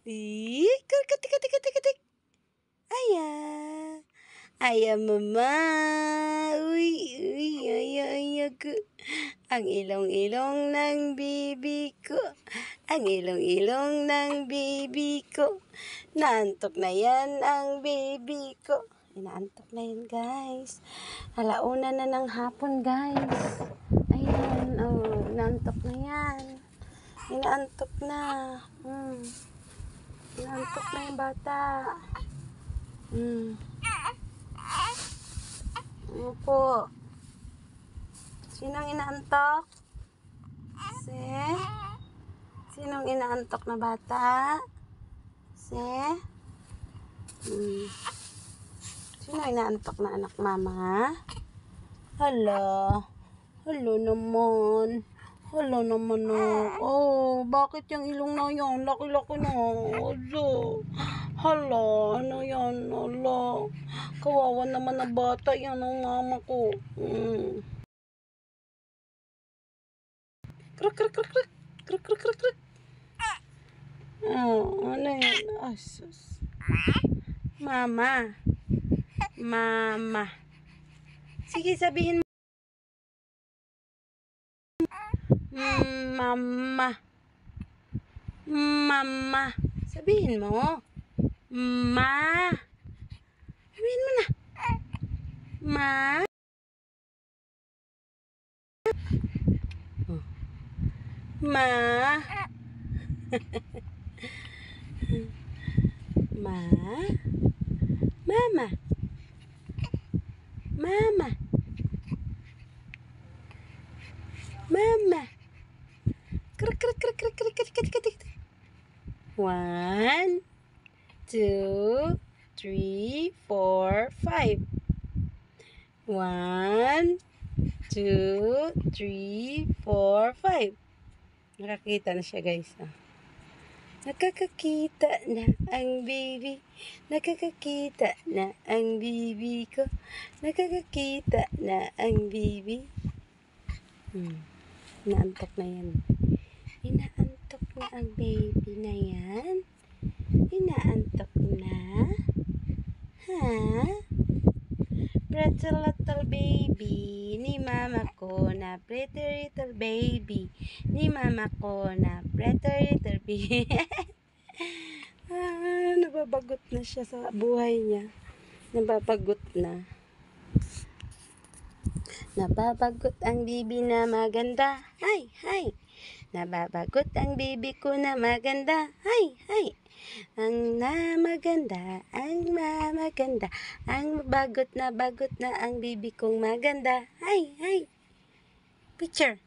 Tik. Aya. Aya mama. Uy, ko. Ang ilong-ilong ng bibi ko. Ang ilong-ilong ng bibi ko. Naantok na yan ang baby ko. Inaantok na yan, guys. Alauna na ng hapon, guys. Ayan, oh, inaantok na yan. Inaantok na. Inaantok na yung bata. Ano po? Sinong inaantok? Sinong inaantok na bata? Sino inaantok na anak mama? Hala naman. Oh, bakit yung ilong na yan? Laki-laki na. Hala, ano yan? Hala. Kawawa naman na bata. Yan ang mama ko. Krak. Oh, ano yan? Asus. Mama. Sige, sabihin mo. Mama. Sabihin mo. Sabihin mo na. Mama. Krak. 1, 2, 3, 4, 5. 1, 2, 3, 4, 5. Nakakita na siya, guys. Nakakakita na ang baby. Nakakakita na ang baby ko. Nakakakita na ang baby. Inaantok na yan. Inaantok na ang baby na yan. Inaantok na. Pretty little baby ni mama ko na pretty little baby ni mama ko na pretty little baby. Nababagot na siya sa buhay niya. Nababagot ang bibi na maganda. Hi. Nababagot ang bibi ko na maganda. Hi. Ang mamaganda, ang mamaganda, ang bagot na ang bibi kong maganda. Hi. Picture.